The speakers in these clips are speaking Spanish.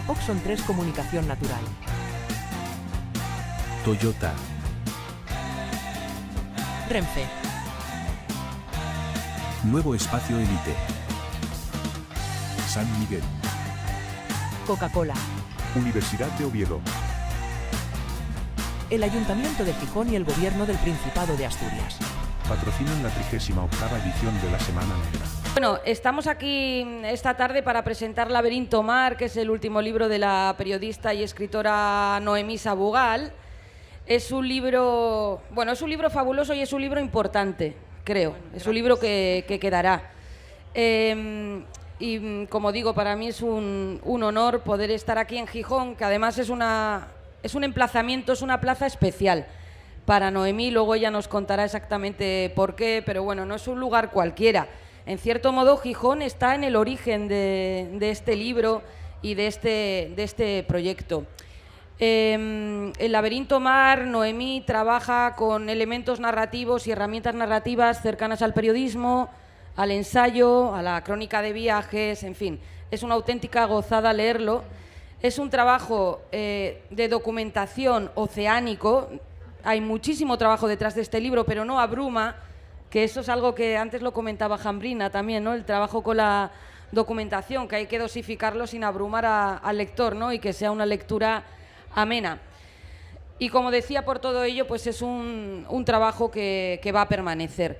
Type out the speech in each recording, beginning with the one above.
Oxon 3 Comunicación Natural. Toyota. Renfe. Nuevo Espacio Elite. San Miguel. Coca-Cola. Universidad de Oviedo. El Ayuntamiento de Gijón y el Gobierno del Principado de Asturias. Patrocinan la 38ª edición de la Semana Negra. Bueno, estamos aquí esta tarde para presentar Laberinto Mar, que es el último libro de la periodista y escritora Noemí Sabugal. Es un libro, bueno, es un libro fabuloso y es un libro importante, creo. Es un libro que quedará. Y como digo, para mí es un honor poder estar aquí en Gijón, que además es un emplazamiento, es una plaza especial para Noemí. Luego ella nos contará exactamente por qué, pero bueno, no es un lugar cualquiera. En cierto modo, Gijón está en el origen de este libro y de este proyecto. El Laberinto Mar, Noemí trabaja con elementos narrativos y herramientas narrativas cercanas al periodismo, al ensayo, a la crónica de viajes, en fin, es una auténtica gozada leerlo. Es un trabajo de documentación oceánico. Hay muchísimo trabajo detrás de este libro, pero no abruma, que eso es algo que antes lo comentaba Jambrina también, ¿no? El trabajo con la documentación, que hay que dosificarlo sin abrumar al lector, ¿no? Y que sea una lectura amena. Y como decía, por todo ello, pues es un trabajo que va a permanecer.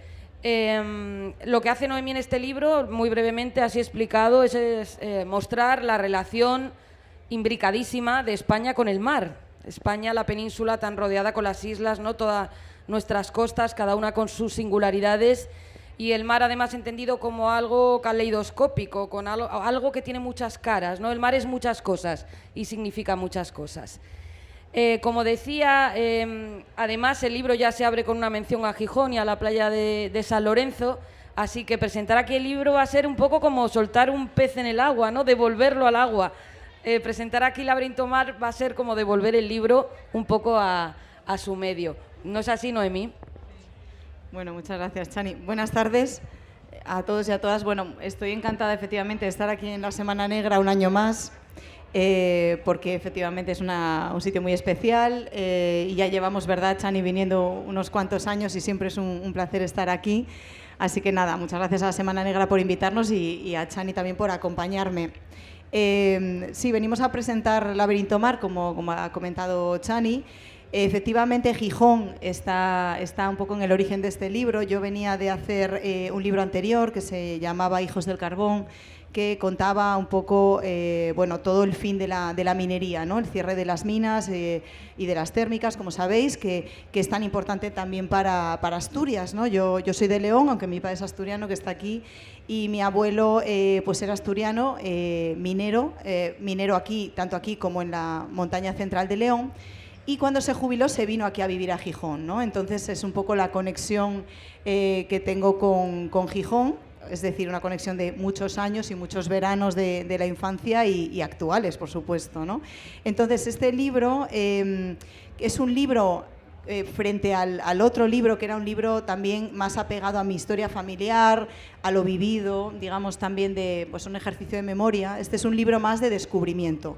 Lo que hace Noemí en este libro, muy brevemente así explicado, es mostrar la relación imbricadísima de España con el mar. España, la península tan rodeada con las islas, ¿no? Todas nuestras costas, cada una con sus singularidades, y el mar además entendido como algo caleidoscópico, con algo que tiene muchas caras, ¿no? El mar es muchas cosas y significa muchas cosas. Como decía, además el libro ya se abre con una mención a Gijón y a la playa de San Lorenzo, así que presentar aquí el libro va a ser un poco como soltar un pez en el agua, ¿no? Devolverlo al agua. Presentar aquí Laberinto Mar va a ser como devolver el libro un poco a su medio. ¿No es así, Noemí? Bueno, muchas gracias, Chani. Buenas tardes a todos y a todas. Bueno, estoy encantada efectivamente de estar aquí en la Semana Negra un año más, porque efectivamente es un sitio muy especial y ya llevamos, ¿verdad, Chani, viniendo unos cuantos años y siempre es un placer estar aquí. Así que nada, muchas gracias a la Semana Negra por invitarnos y a Chani también por acompañarme. Sí, venimos a presentar Laberinto Mar, como ha comentado Chani. Efectivamente, Gijón está un poco en el origen de este libro. Yo venía de hacer un libro anterior que se llamaba Hijos del Carbón, que contaba un poco bueno, todo el fin de la minería, ¿no? El cierre de las minas y de las térmicas, como sabéis, que es tan importante también para Asturias, ¿no? Yo soy de León, aunque mi padre es asturiano, que está aquí, y mi abuelo pues era asturiano, minero aquí, tanto aquí como en la montaña central de León. Y cuando se jubiló se vino aquí a vivir a Gijón, ¿no? Entonces es un poco la conexión que tengo con Gijón, es decir, una conexión de muchos años y muchos veranos de la infancia y actuales, por supuesto, ¿no? Entonces este libro es un libro frente al otro libro, que era un libro también más apegado a mi historia familiar, a lo vivido, digamos también de pues, un ejercicio de memoria. Este es un libro más de descubrimiento,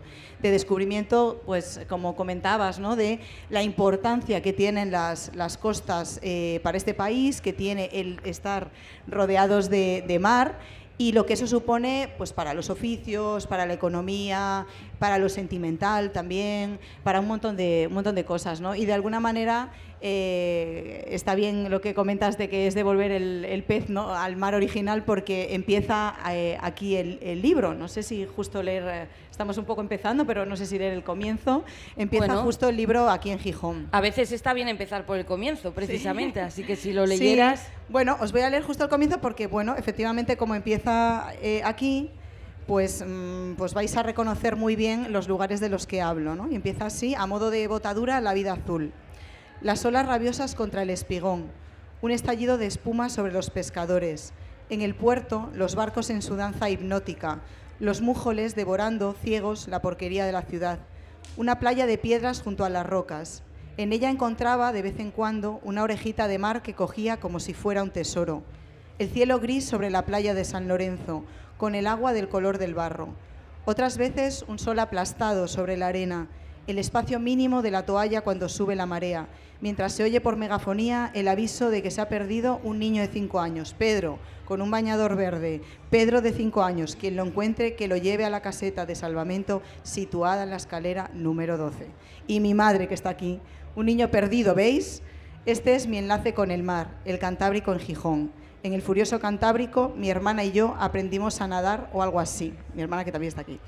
pues como comentabas, ¿no? De la importancia que tienen las costas para este país, que tiene el estar rodeados de mar, y lo que eso supone pues para los oficios, para la economía, para lo sentimental también, para un montón de cosas, ¿no? Y de alguna manera está bien lo que comentas de que es devolver el pez, ¿no? Al mar original, porque empieza aquí el libro. No sé si justo leer, estamos un poco empezando, pero no sé si leer el comienzo. Empieza justo el libro aquí en Gijón. A veces está bien empezar por el comienzo, precisamente, sí. Así que si lo leyeras... Sí. Bueno, os voy a leer justo el comienzo porque, bueno, efectivamente, como empieza aquí, pues vais a reconocer muy bien los lugares de los que hablo, ¿no? Y empieza así, a modo de botadura, la vida azul. Las olas rabiosas contra el espigón, un estallido de espuma sobre los pescadores. En el puerto, los barcos en su danza hipnótica, los mújoles devorando, ciegos, la porquería de la ciudad. Una playa de piedras junto a las rocas. En ella encontraba, de vez en cuando, una orejita de mar que cogía como si fuera un tesoro. El cielo gris sobre la playa de San Lorenzo, con el agua del color del barro. Otras veces un sol aplastado sobre la arena, el espacio mínimo de la toalla cuando sube la marea, mientras se oye por megafonía el aviso de que se ha perdido un niño de 5 años. Pedro, con un bañador verde. Pedro, de 5 años. Quien lo encuentre, que lo lleve a la caseta de salvamento situada en la escalera número 12. Y mi madre, que está aquí. Un niño perdido, ¿veis? Este es mi enlace con el mar, el Cantábrico en Gijón. En el Furioso Cantábrico, mi hermana y yo aprendimos a nadar o algo así. Mi hermana, que también está aquí.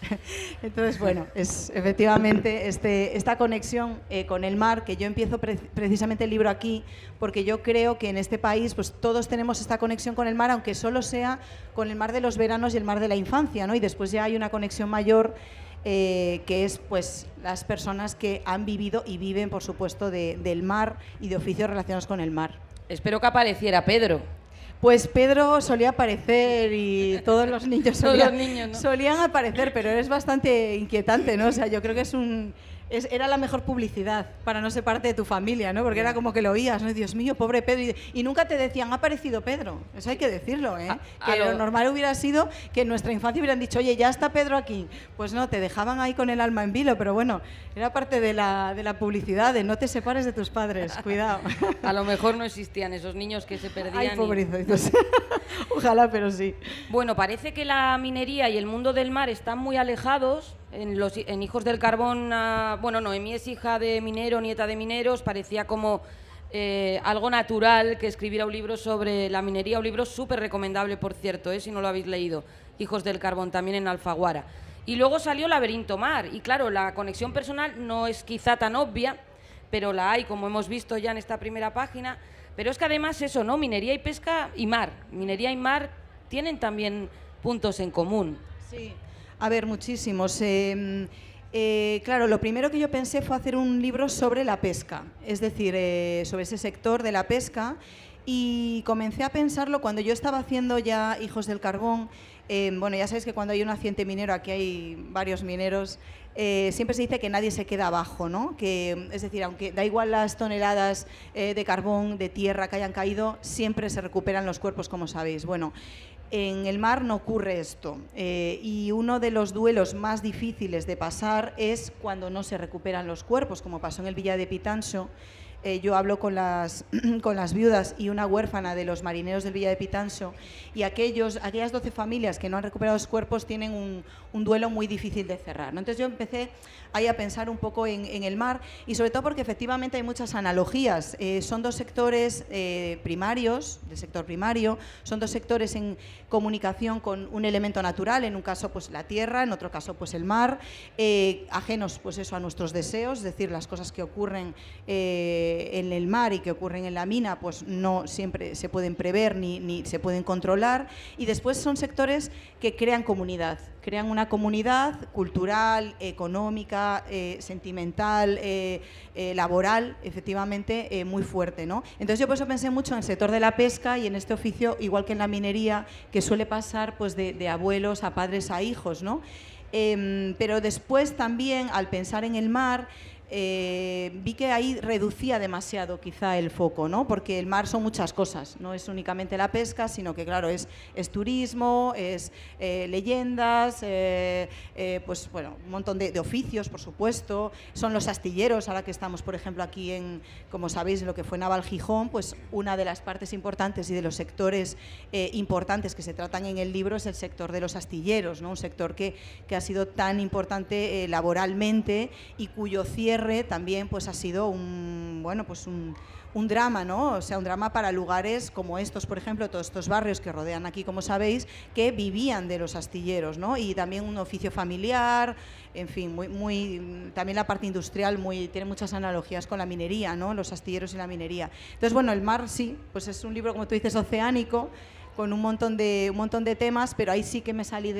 Entonces, bueno, es efectivamente esta conexión con el mar, que yo empiezo precisamente el libro aquí, porque yo creo que en este país pues todos tenemos esta conexión con el mar, aunque solo sea con el mar de los veranos y el mar de la infancia, ¿no? Y después ya hay una conexión mayor, que es pues las personas que han vivido y viven, por supuesto, del mar y de oficios relacionados con el mar. Espero que apareciera Pedro. Pues Pedro solía aparecer y todos los niños ¿no? solían aparecer, pero es bastante inquietante, ¿no? O sea, yo creo que era la mejor publicidad para no ser parte de tu familia, ¿no? Porque era como que lo oías, ¿no? Dios mío, pobre Pedro. Y nunca te decían, ha aparecido Pedro. Eso hay que decirlo, ¿eh? Que lo normal hubiera sido que en nuestra infancia hubieran dicho, oye, ya está Pedro aquí. Pues no, te dejaban ahí con el alma en vilo, pero bueno, era parte de la publicidad, de no te separes de tus padres, cuidado. A lo mejor no existían esos niños que se perdían. Ay, pobrecitos. Ojalá, pero sí. Bueno, parece que la minería y el mundo del mar están muy alejados. En Hijos del Carbón, bueno, Noemí es hija de minero, nieta de mineros, parecía como algo natural que escribiera un libro sobre la minería, un libro súper recomendable, por cierto, si no lo habéis leído, Hijos del Carbón, también en Alfaguara. Y luego salió Laberinto Mar, y claro, la conexión personal no es quizá tan obvia, pero la hay, como hemos visto ya en esta primera página, pero es que además eso, ¿no? Minería y pesca y mar, minería y mar tienen también puntos en común. Sí. A ver, muchísimos. Claro, lo primero que yo pensé fue hacer un libro sobre la pesca, es decir, sobre ese sector de la pesca, y comencé a pensarlo cuando yo estaba haciendo ya Hijos del Carbón. Bueno, ya sabéis que cuando hay un accidente minero, aquí hay varios mineros, siempre se dice que nadie se queda abajo, ¿no? Es decir, aunque da igual las toneladas de carbón, de tierra que hayan caído, siempre se recuperan los cuerpos, como sabéis. Bueno, en el mar no ocurre esto, y uno de los duelos más difíciles de pasar es cuando no se recuperan los cuerpos, como pasó en el Villa de Pitancho. Yo hablo con las viudas y una huérfana de los marineros del Villa de Pitancho, y aquellas 12 familias que no han recuperado los cuerpos tienen un duelo muy difícil de cerrar, ¿no? Entonces yo empecé ahí a pensar un poco en el mar, y sobre todo porque efectivamente hay muchas analogías. Son dos sectores primarios, del sector primario, son dos sectores en comunicación con un elemento natural, en un caso pues la tierra, en otro caso pues el mar, ajenos pues eso a nuestros deseos, es decir, las cosas que ocurren en el mar y que ocurren en la mina pues no siempre se pueden prever ni se pueden controlar. Y después son sectores que crean comunidad, crean una comunidad cultural, económica, sentimental, laboral, efectivamente, muy fuerte, ¿no? Entonces yo por eso pensé mucho en el sector de la pesca y en este oficio, igual que en la minería, que suele pasar pues de abuelos a padres a hijos, ¿no? Pero después también, al pensar en el mar, vi que ahí reducía demasiado quizá el foco, ¿no? Porque el mar son muchas cosas, no es únicamente la pesca, sino que claro, es turismo, es leyendas, pues bueno, un montón de oficios, por supuesto, son los astilleros. Ahora que estamos, por ejemplo, aquí como sabéis, lo que fue Naval Gijón, pues una de las partes importantes y de los sectores importantes que se tratan en el libro es el sector de los astilleros, ¿no? Un sector que ha sido tan importante laboralmente y cuyo cierre también pues ha sido un drama, ¿no? O sea, un drama para lugares como estos, por ejemplo, todos estos barrios que rodean aquí, como sabéis, que vivían de los astilleros, ¿no? Y también un oficio familiar, en fin, también la parte industrial tiene muchas analogías con la minería, ¿no? Los astilleros y la minería. Entonces, bueno, el mar sí, pues es un libro, como tú dices, oceánico, con un montón de temas, pero ahí sí que me salí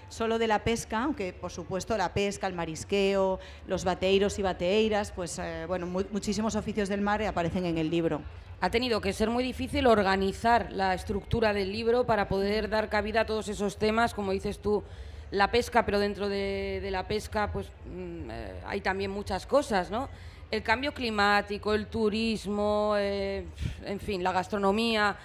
solo de la pesca, aunque por supuesto la pesca, el marisqueo, los bateiros y bateeiras, pues bueno, muchísimos oficios del mar aparecen en el libro. Ha tenido que ser muy difícil organizar la estructura del libro para poder dar cabida a todos esos temas, como dices tú, la pesca, pero dentro de la pesca pues hay también muchas cosas, ¿no? El cambio climático, el turismo, en fin, la gastronomía.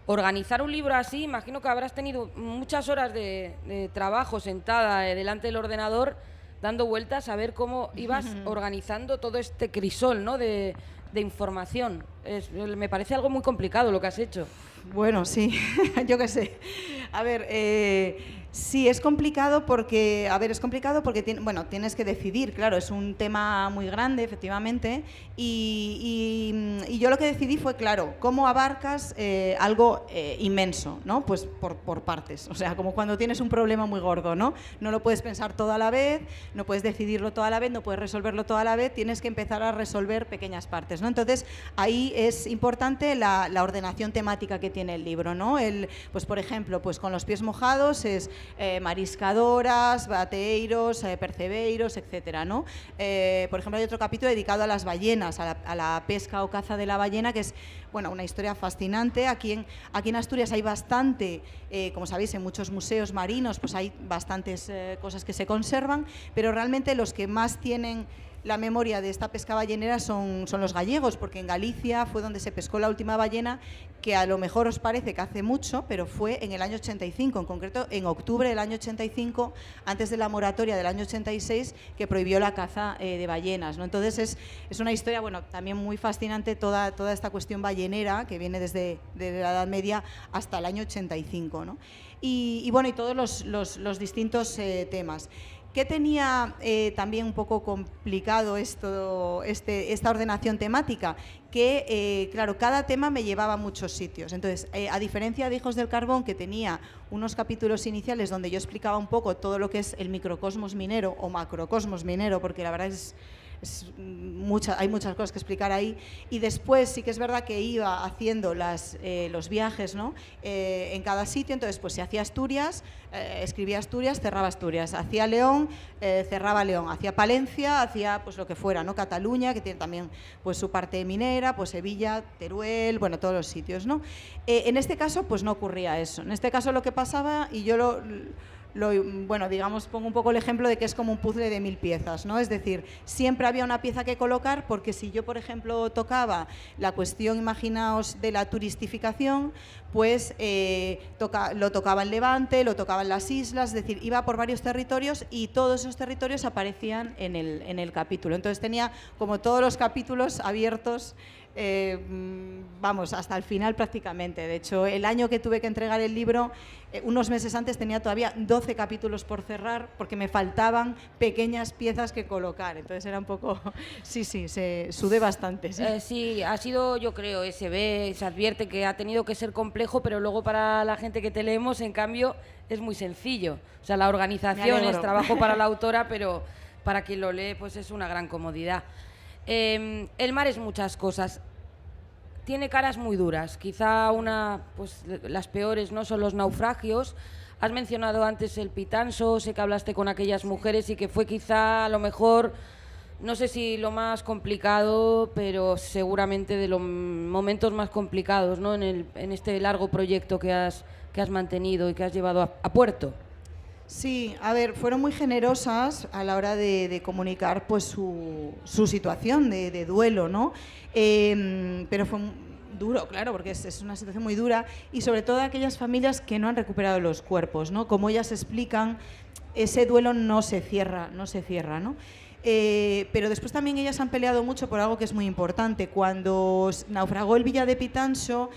organizar un libro así, imagino que habrás tenido muchas horas de trabajo sentada delante del ordenador, dando vueltas a ver cómo ibas organizando todo este crisol, ¿no?, de información. Me parece algo muy complicado lo que has hecho. Bueno, sí, yo qué sé. A ver, sí, es complicado porque, tienes que decidir, claro, es un tema muy grande, efectivamente, y yo lo que decidí fue, claro, cómo abarcas algo inmenso, ¿no? Pues por partes, o sea, como cuando tienes un problema muy gordo, ¿no? No lo puedes pensar todo a la vez, no puedes decidirlo todo a la vez, no puedes resolverlo todo a la vez, tienes que empezar a resolver pequeñas partes, ¿no? Entonces, ahí es importante la ordenación temática que tiene el libro, ¿no? Pues, por ejemplo, pues con los pies mojados es mariscadoras, bateeiros, percebeiros, etcétera, ¿no? Por ejemplo, hay otro capítulo dedicado a las ballenas, a la pesca o caza de la ballena, que es, bueno, una historia fascinante. Aquí en Asturias hay bastante, como sabéis, en muchos museos marinos, pues hay bastantes cosas que se conservan, pero realmente los que más tienen la memoria de esta pesca ballenera son los gallegos, porque en Galicia fue donde se pescó la última ballena, que a lo mejor os parece que hace mucho, pero fue en el año 85, en concreto en octubre del año 85, antes de la moratoria del año 86, que prohibió la caza de ballenas, ¿no? Entonces es una historia, bueno, también muy fascinante toda esta cuestión ballenera, que viene desde la Edad Media hasta el año 85, ¿no? Y bueno, y todos los distintos temas. ¿Qué tenía también un poco complicado esta ordenación temática? Que, claro, cada tema me llevaba a muchos sitios. Entonces, a diferencia de Hijos del Carbón, que tenía unos capítulos iniciales donde yo explicaba un poco todo lo que es el microcosmos minero o macrocosmos minero, porque la verdad hay muchas cosas que explicar ahí, y después sí que es verdad que iba haciendo los viajes, ¿no? En cada sitio. Entonces, pues si hacía Asturias, escribía Asturias, cerraba Asturias, hacía León, cerraba León, hacía Palencia, hacía pues lo que fuera, ¿no? Cataluña, que tiene también pues su parte minera, pues Sevilla, Teruel, bueno, todos los sitios, ¿no? En este caso pues no ocurría eso. En este caso lo que pasaba, y yo bueno, digamos, pongo un poco el ejemplo de que es como un puzzle de 1000 piezas, ¿no? Es decir, siempre había una pieza que colocar, porque si yo, por ejemplo, tocaba la cuestión, imaginaos, de la turistificación, pues lo tocaba en Levante, lo tocaba en las islas, es decir, iba por varios territorios y todos esos territorios aparecían en el capítulo. Entonces tenía como todos los capítulos abiertos, vamos, hasta el final prácticamente. De hecho, el año que tuve que entregar el libro, unos meses antes tenía todavía 12 capítulos por cerrar, porque me faltaban pequeñas piezas que colocar. Entonces era un poco, sí, se sudé bastante. Sí, sí, ha sido, yo creo, se advierte que ha tenido que ser complejo, pero luego para la gente que te leemos, en cambio, es muy sencillo. O sea, la organización es trabajo para la autora, pero para quien lo lee, pues es una gran comodidad. El mar es muchas cosas. Tiene caras muy duras. Quizá pues las peores, ¿no?, son los naufragios. Has mencionado antes el Pitanso, sé que hablaste con aquellas mujeres y que fue quizá a lo mejor, no sé si lo más complicado, pero seguramente de los momentos más complicados, ¿no?, en este largo proyecto que has mantenido y que has llevado a puerto. Sí, a ver, fueron muy generosas a la hora de comunicar pues su situación de duelo, ¿no? Pero fue duro, claro, porque es una situación muy dura, y sobre todo aquellas familias que no han recuperado los cuerpos, ¿no? Como ellas explican, ese duelo no se cierra, ¿no? Pero después también ellas han peleado mucho por algo que es muy importante. Cuando naufragó el Villa de Pitanso,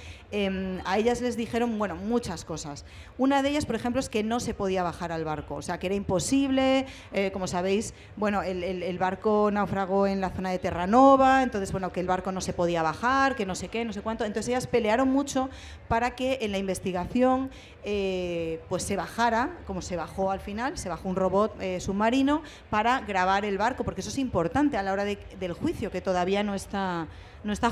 a ellas les dijeron, bueno, muchas cosas. Una de ellas, por ejemplo, es que no se podía bajar al barco, o sea, que era imposible. Como sabéis, bueno, el barco naufragó en la zona de Terranova, entonces, bueno, que el barco no se podía bajar, que no sé qué, no sé cuánto. Entonces ellas pelearon mucho para que en la investigación pues se bajara, como se bajó al final, se bajó un robot submarino para grabar el barco, porque eso es importante a la hora del juicio, que todavía no está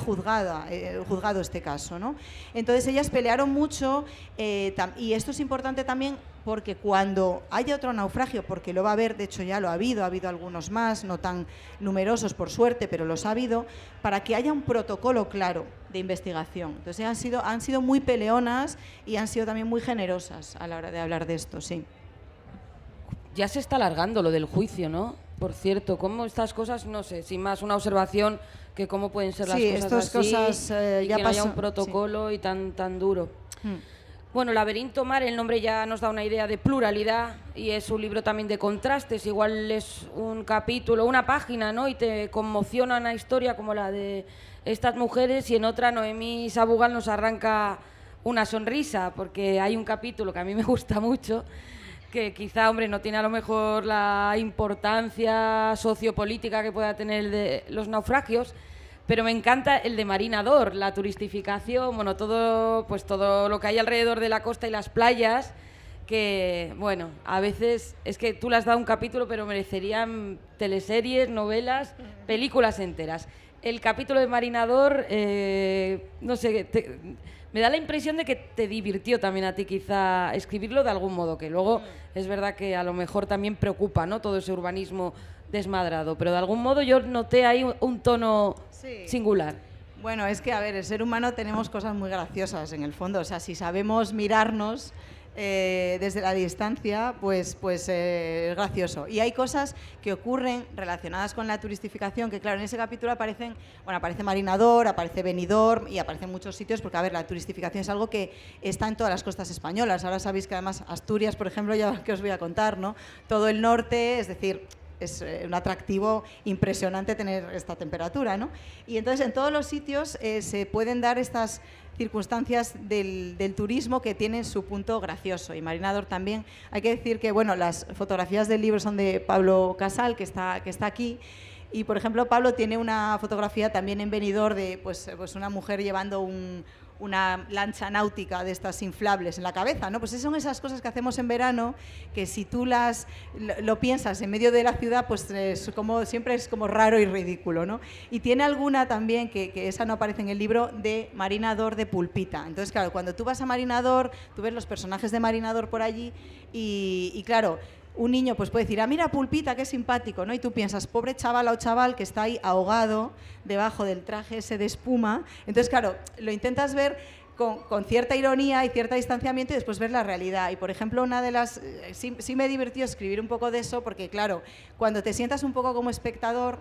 juzgado este caso, ¿no? Entonces ellas pelearon mucho, y esto es importante también porque cuando haya otro naufragio, porque lo va a haber, de hecho ya lo ha habido algunos más, no tan numerosos por suerte, pero los ha habido, para que haya un protocolo claro de investigación. Entonces han sido muy peleonas y han sido también muy generosas a la hora de hablar de esto, sí. Ya se está alargando lo del juicio, ¿no? Por cierto, ¿cómo estas cosas, no sé, sin más una observación, que cómo pueden ser las cosas así, cosas, y ya que no haya pasó, un protocolo y tan duro? Bueno, Laberinto Mar, el nombre ya nos da una idea de pluralidad y es un libro también de contrastes. Igual es un capítulo, una página, ¿no? Y te conmociona una historia como la de estas mujeres y en otra Noemí Sabugal nos arranca una sonrisa, porque hay un capítulo que a mí me gusta mucho, que quizá, hombre, no tiene a lo mejor la importancia sociopolítica que pueda tener el de los naufragios, pero me encanta el de Marinador, la turistificación, bueno, todo lo que hay alrededor de la costa y las playas, que, bueno, a veces es que tú le has dado un capítulo, pero merecerían teleseries, novelas, películas enteras. El capítulo de Marinador, no sé, me da la impresión de que te divirtió también a ti quizá escribirlo de algún modo, que luego es verdad que a lo mejor también preocupa, ¿no?, todo ese urbanismo desmadrado, pero de algún modo yo noté ahí un tono singular. Bueno, es que, a ver, el ser humano tenemos cosas muy graciosas en el fondo, o sea, si sabemos mirarnos desde la distancia, pues es gracioso. Y hay cosas que ocurren relacionadas con la turistificación, que claro, en ese capítulo aparece Marinador, aparece Benidorm y aparecen muchos sitios, porque a ver, la turistificación es algo que está en todas las costas españolas. Ahora sabéis que además Asturias, por ejemplo, ya que os voy a contar, ¿no? Todo el norte, es decir, es un atractivo impresionante tener esta temperatura, ¿no? Y entonces en todos los sitios se pueden dar estas circunstancias del turismo que tienen su punto gracioso. Y Marinador también, hay que decir que, bueno, las fotografías del libro son de Pablo Casal, que está aquí. Y, por ejemplo, Pablo tiene una fotografía también en Benidorm de pues una mujer llevando una lancha náutica de estas inflables en la cabeza, ¿no? Pues son esas cosas que hacemos en verano, que si tú lo piensas en medio de la ciudad, pues siempre es como raro y ridículo, ¿no? Y tiene alguna también, que esa no aparece en el libro, de Marinador de Pulpita. Entonces, claro, cuando tú vas a Marinador, tú ves los personajes de Marinador por allí y claro, un niño pues puede decir, mira Pulpita, qué simpático, ¿no? Y tú piensas, pobre chavala o chaval que está ahí ahogado debajo del traje ese de espuma. Entonces, claro, lo intentas ver con cierta ironía y cierto distanciamiento y después ver la realidad. Y, por ejemplo, una de las... sí me divertió escribir un poco de eso porque, claro, cuando te sientas un poco como espectador,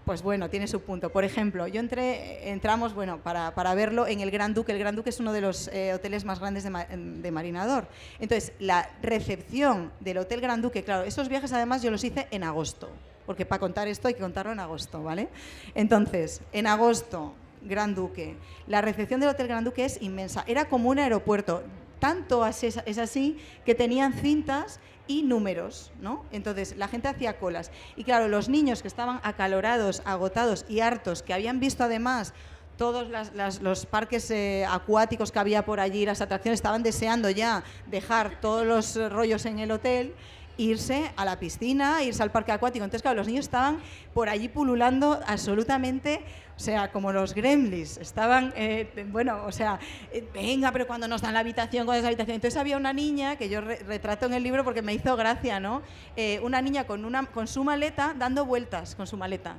pues bueno, tiene su punto. Por ejemplo, entramos, bueno, para verlo en el Gran Duque. El Gran Duque es uno de los hoteles más grandes de Marinador. Entonces, la recepción del Hotel Gran Duque, claro, esos viajes además yo los hice en agosto, porque para contar esto hay que contarlo en agosto, ¿vale? Entonces, en agosto, Gran Duque. La recepción del Hotel Gran Duque es inmensa. Era como un aeropuerto. Tanto es así que tenían cintas y números, ¿no? Entonces la gente hacía colas y claro, los niños que estaban acalorados, agotados y hartos, que habían visto además todos los parques acuáticos que había por allí, las atracciones, estaban deseando ya dejar todos los rollos en el hotel, irse a la piscina, irse al parque acuático. Entonces, claro, los niños estaban por allí pululando absolutamente, o sea, como los gremlins. Estaban, bueno, o sea, venga, pero cuando nos dan la habitación, ¿cuándo es la habitación? Entonces había una niña, que yo retrato en el libro porque me hizo gracia, ¿no? Una niña con su maleta, dando vueltas con su maleta.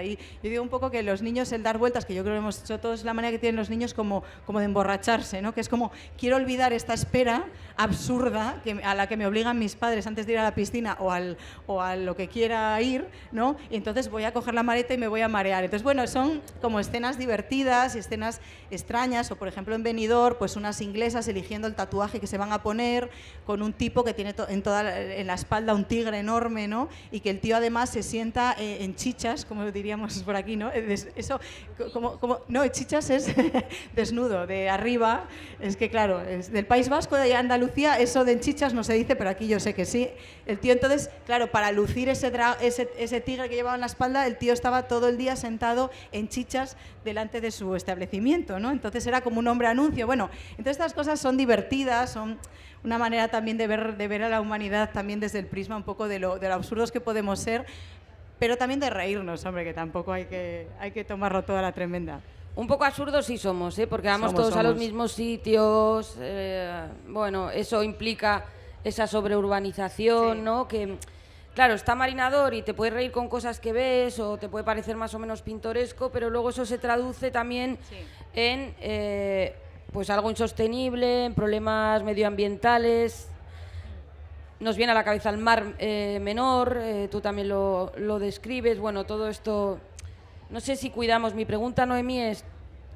Y yo digo un poco que los niños, el dar vueltas, que yo creo que hemos hecho todos, la manera que tienen los niños como de emborracharse, ¿no? Que es como, quiero olvidar esta espera absurda a la que me obligan mis padres antes de ir a la piscina o a lo que quiera ir, ¿no? Y entonces voy a coger la maleta y me voy a marear. Entonces, bueno, son como escenas divertidas y escenas extrañas, o por ejemplo en Benidorm, pues unas inglesas eligiendo el tatuaje que se van a poner con un tipo que tiene en la espalda un tigre enorme, ¿no? Y que el tío además se sienta en chichas, como diríamos por aquí, ¿no? Eso, no, chichas es desnudo, de arriba. Es que claro, es del País Vasco, de Andalucía, eso de en chichas no se dice, pero aquí yo sé que sí. El tío entonces, claro, para lucir ese tigre que llevaba en la espalda, el tío estaba todo el día sentado en chichas delante de su establecimiento, ¿no? Entonces era como un hombre anuncio. Bueno, entonces estas cosas son divertidas, son una manera también de ver a la humanidad también desde el prisma un poco de lo absurdos que podemos ser, pero también de reírnos, hombre, que tampoco hay que tomarlo toda la tremenda. Un poco absurdos sí somos, porque vamos todos a los mismos sitios, bueno, eso implica esa sobreurbanización, sí, ¿no? Que, claro, está Marinador y te puedes reír con cosas que ves o te puede parecer más o menos pintoresco, pero luego eso se traduce también en pues algo insostenible, en problemas medioambientales. Nos viene a la cabeza el Mar Menor, tú también lo describes. Bueno, todo esto, no sé si cuidamos. Mi pregunta, Noemí, es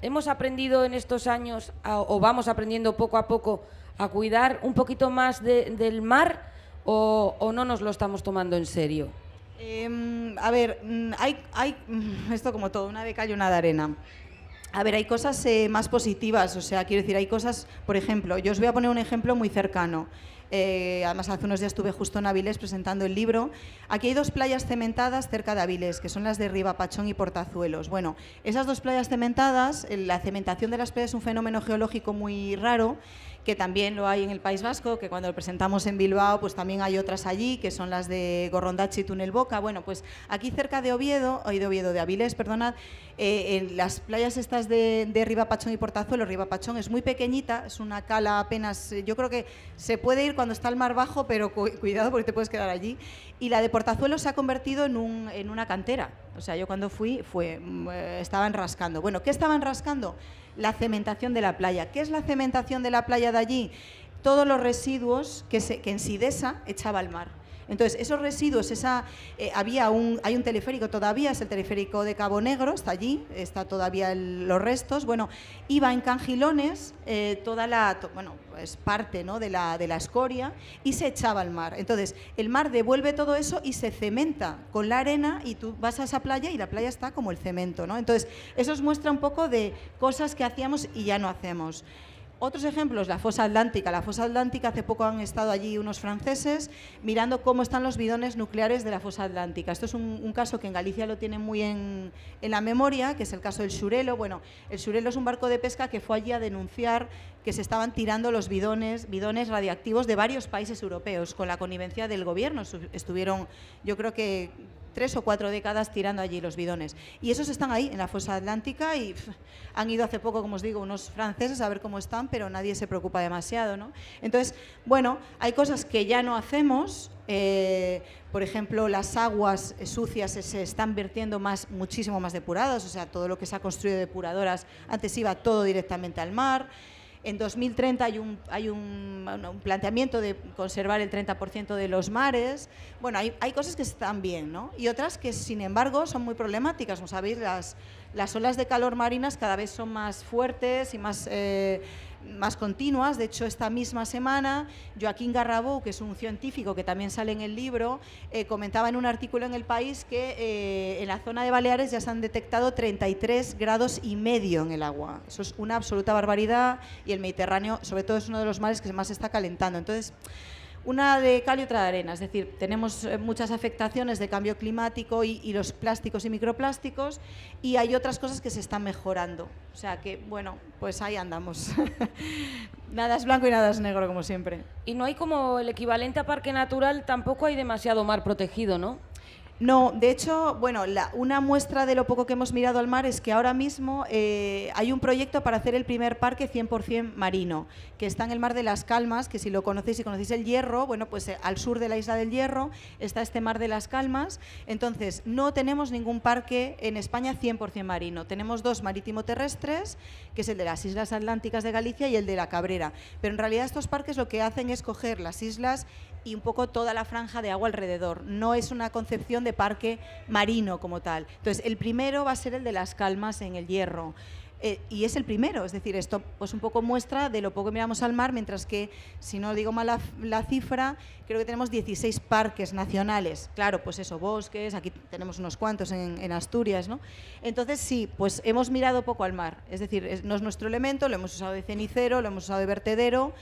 hemos aprendido en estos años, o vamos aprendiendo poco a poco, a cuidar un poquito más del mar, o no nos lo estamos tomando en serio? A ver, hay esto como todo, una de cal y una de arena. A ver, hay cosas más positivas, o sea, quiero decir, hay cosas, por ejemplo, yo os voy a poner un ejemplo muy cercano. Además, hace unos días estuve justo en Avilés presentando el libro. Aquí hay 2 playas cementadas cerca de Avilés, que son las de Ribapachón y Portazuelos. Bueno, esas 2 playas cementadas, la cementación de las playas es un fenómeno geológico muy raro, que también lo hay en el País Vasco, que cuando lo presentamos en Bilbao, pues también hay otras allí, que son las de Gorrondache y Túnel Boca. Bueno, pues aquí cerca de de Avilés, perdonad, en las playas estas de Ribapachón y Portazuelo, Ribapachón es muy pequeñita, es una cala apenas, yo creo que se puede ir cuando está el mar bajo, pero cuidado porque te puedes quedar allí. Y la de Portazuelo se ha convertido en una cantera. O sea, yo cuando fui, estaban rascando. Bueno, ¿qué estaban rascando? La cementación de la playa. ¿Qué es la cementación de la playa de allí? Todos los residuos que en Sidesa echaba al mar. Entonces, esos residuos, hay un teleférico todavía, es el teleférico de Cabo Negro, está allí, está todavía los restos. Bueno, iba en cangilones es parte, ¿no?, de la escoria, y se echaba al mar. Entonces, el mar devuelve todo eso y se cementa con la arena, y tú vas a esa playa y la playa está como el cemento, ¿no? Entonces, eso os muestra un poco de cosas que hacíamos y ya no hacemos. Otros ejemplos, la fosa atlántica. La fosa atlántica, hace poco han estado allí unos franceses mirando cómo están los bidones nucleares de la fosa atlántica. Esto es un caso que en Galicia lo tienen muy en la memoria, que es el caso del Xurelo. Bueno, el Xurelo es un barco de pesca que fue allí a denunciar que se estaban tirando los bidones radiactivos de varios países europeos, con la connivencia del gobierno. Estuvieron, yo creo que 3 o 4 décadas tirando allí los bidones. Y esos están ahí, en la fosa atlántica, y han ido hace poco, como os digo, unos franceses a ver cómo están, pero nadie se preocupa demasiado, ¿no? Entonces, bueno, hay cosas que ya no hacemos. Por ejemplo, las aguas sucias se están vertiendo muchísimo más depuradas, o sea, todo lo que se ha construido de depuradoras, antes iba todo directamente al mar. En 2030 hay un planteamiento de conservar el 30% de los mares. Bueno, hay cosas que están bien, ¿no? Y otras que, sin embargo, son muy problemáticas. Como sabéis, las olas de calor marinas cada vez son más fuertes y más continuas. De hecho, esta misma semana, Joaquín Garrabou, que es un científico que también sale en el libro, comentaba en un artículo en El País que en la zona de Baleares ya se han detectado 33,5 grados en el agua. Eso es una absoluta barbaridad, y el Mediterráneo, sobre todo, es uno de los mares que más se está calentando. Entonces, una de cal y otra de arena, es decir, tenemos muchas afectaciones de cambio climático y los plásticos y microplásticos, y hay otras cosas que se están mejorando. O sea que, bueno, pues ahí andamos. Nada es blanco y nada es negro, como siempre. Y no hay como el equivalente a parque natural, tampoco hay demasiado mar protegido, ¿no? No, de hecho, bueno, una muestra de lo poco que hemos mirado al mar es que ahora mismo hay un proyecto para hacer el primer parque 100% marino, que está en el Mar de las Calmas, que si conocéis el Hierro, bueno, pues al sur de la isla del Hierro está este Mar de las Calmas. Entonces, no tenemos ningún parque en España 100% marino. Tenemos 2 marítimo-terrestres, que es el de las Islas Atlánticas de Galicia y el de la Cabrera. Pero en realidad estos parques lo que hacen es coger las islas y un poco toda la franja de agua alrededor. No es una concepción de parque marino como tal. Entonces, el primero va a ser el de las Calmas en el Hierro. Y es el primero, es decir, esto pues un poco muestra de lo poco que miramos al mar, mientras que, si no digo mal la cifra, creo que tenemos 16 parques nacionales. Claro, pues eso, bosques, aquí tenemos unos cuantos en Asturias, ¿no? Entonces sí, pues hemos mirado poco al mar, es decir, no es nuestro elemento, lo hemos usado de cenicero, lo hemos usado de vertedero,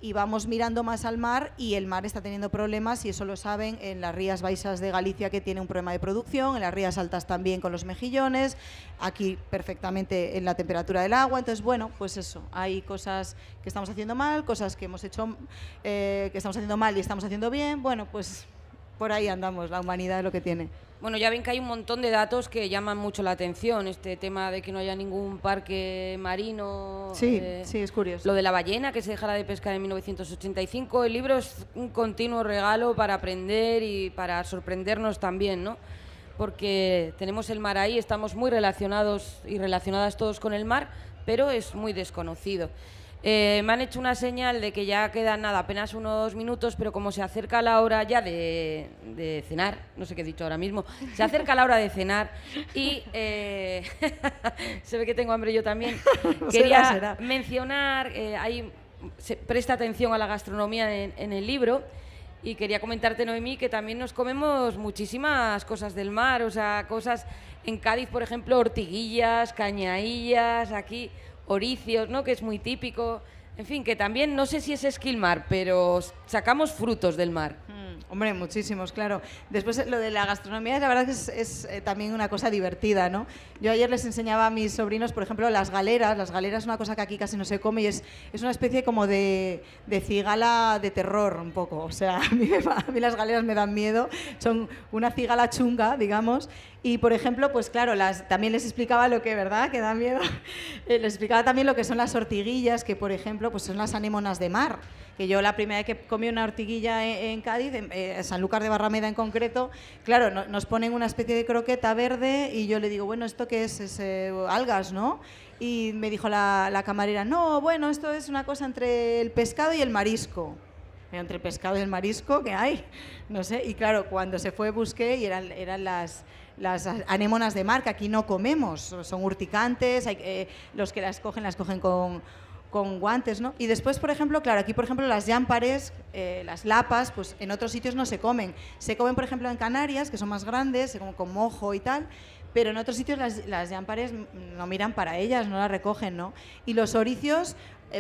y vamos mirando más al mar, y el mar está teniendo problemas, y eso lo saben en las Rías Baixas de Galicia, que tiene un problema de producción, en las Rías Altas también con los mejillones, aquí perfectamente en la temperatura del agua. Entonces, bueno, pues eso, hay cosas que estamos haciendo mal, cosas que hemos hecho que estamos haciendo mal y estamos haciendo bien. Bueno, pues por ahí andamos, la humanidad es lo que tiene. Bueno, ya ven que hay un montón de datos que llaman mucho la atención, este tema de que no haya ningún parque marino. Sí, sí, es curioso. Lo de la ballena, que se dejara de pescar en 1985. El libro es un continuo regalo para aprender y para sorprendernos también, ¿no? Porque tenemos el mar ahí, estamos muy relacionados y relacionadas todos con el mar, pero es muy desconocido. Me han hecho una señal de que ya quedan nada, apenas unos minutos, pero como se acerca la hora ya de cenar, no sé qué he dicho ahora mismo, se acerca la hora de cenar y se ve que tengo hambre yo también. Quería mencionar, se presta atención a la gastronomía en el libro. Y quería comentarte, Noemí, que también nos comemos muchísimas cosas del mar, o sea, cosas en Cádiz, por ejemplo, ortiguillas, cañaillas, aquí oricios, ¿no?, que es muy típico. En fin, que también, no sé si es esquilmar, pero sacamos frutos del mar. Hombre, muchísimos, claro. Después, lo de la gastronomía, la verdad que es también una cosa divertida, ¿no? Yo ayer les enseñaba a mis sobrinos, por ejemplo, las galeras. Las galeras es una cosa que aquí casi no se come y es una especie como de cigala de terror, un poco. O sea, a mí las galeras me dan miedo. Son una cigala chunga, digamos. Y, por ejemplo, pues claro, también les explicaba lo que, ¿verdad?, que da miedo. Les explicaba también lo que son las ortiguillas, que, por ejemplo, pues son las anémonas de mar. Que yo la primera vez que comí una ortiguilla en Cádiz, en Sanlúcar de Barrameda en concreto, claro, nos ponen una especie de croqueta verde y yo le digo, bueno, ¿esto qué es? Es algas, ¿no? Y me dijo la camarera, no, bueno, esto es una cosa entre el pescado y el marisco. Entre el pescado y el marisco, ¿qué hay? No sé, y claro, cuando se fue busqué y eran las anémonas de mar, que aquí no comemos, son urticantes, los que las cogen con guantes, ¿no? Y después, por ejemplo, claro, aquí, por ejemplo, las llámpares, las lapas, pues en otros sitios no se comen. Se comen, por ejemplo, en Canarias, que son más grandes, se comen con mojo y tal, pero en otros sitios las llámpares no miran para ellas, no las recogen, ¿no? Y los oricios,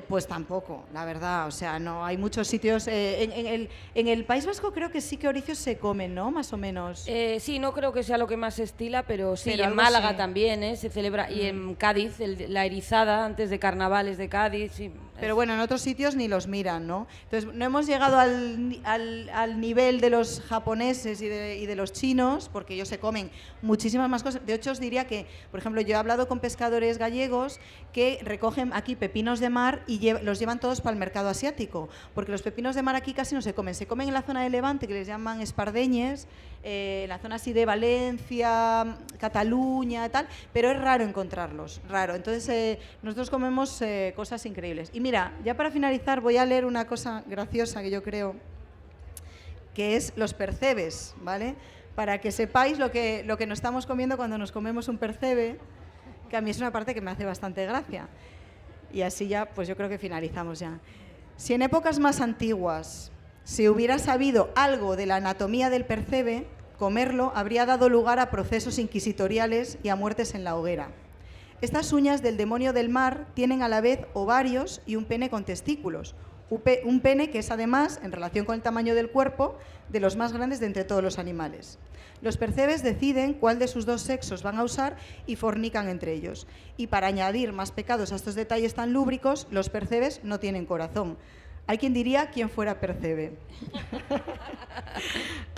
pues tampoco, la verdad, o sea, no hay muchos sitios. En el País Vasco creo que sí que oricios se comen, ¿no? Más o menos. Sí, no creo que sea lo que más se estila, pero sí, pero en Málaga sí. También se celebra, y en Cádiz, la erizada antes de carnavales de Cádiz, sí. Pero bueno, en otros sitios ni los miran, ¿no? Entonces, no hemos llegado al nivel de los japoneses y de los chinos, porque ellos se comen muchísimas más cosas. De hecho, os diría que, por ejemplo, yo he hablado con pescadores gallegos que recogen aquí pepinos de mar y los llevan todos para el mercado asiático, porque los pepinos de mar aquí casi no se comen. Se comen en la zona de Levante, que les llaman espardeñes, en la zona así de Valencia, Cataluña, tal, pero es raro encontrarlos, raro. Entonces, nosotros comemos cosas increíbles. Y mira, ya para finalizar voy a leer una cosa graciosa que yo creo, que es los percebes, ¿vale? Para que sepáis lo que nos estamos comiendo cuando nos comemos un percebe, que a mí es una parte que me hace bastante gracia. Y así ya, pues yo creo que finalizamos ya. Si en épocas más antiguas se hubiera sabido algo de la anatomía del percebe, comerlo habría dado lugar a procesos inquisitoriales y a muertes en la hoguera. Estas uñas del demonio del mar tienen a la vez ovarios y un pene con testículos. Un pene que es además, en relación con el tamaño del cuerpo, de los más grandes de entre todos los animales. Los percebes deciden cuál de sus dos sexos van a usar y fornican entre ellos. Y para añadir más pecados a estos detalles tan lúbricos, los percebes no tienen corazón. Hay quien diría quién fuera percebe.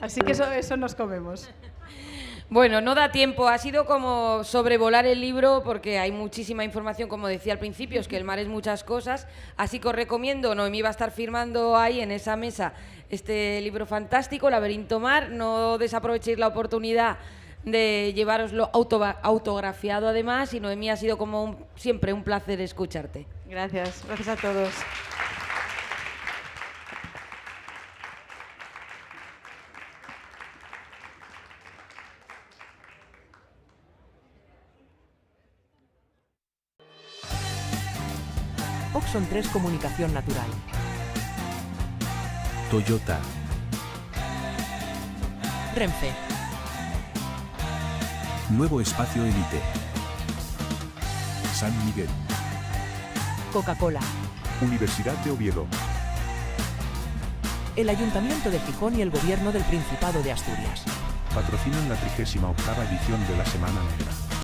Así que eso nos comemos. Bueno, no da tiempo, ha sido como sobrevolar el libro porque hay muchísima información, como decía al principio, es que el mar es muchas cosas, así que os recomiendo, Noemí va a estar firmando ahí en esa mesa este libro fantástico, Laberinto Mar, no desaprovechéis la oportunidad de llevároslo autografiado además, y Noemí, ha sido como siempre un placer escucharte. Gracias a todos. Oxon 3 Comunicación Natural. Toyota. Renfe. Nuevo Espacio Elite. San Miguel. Coca-Cola. Universidad de Oviedo. El Ayuntamiento de Gijón y el Gobierno del Principado de Asturias. Patrocinan la 38ª edición de la Semana Negra.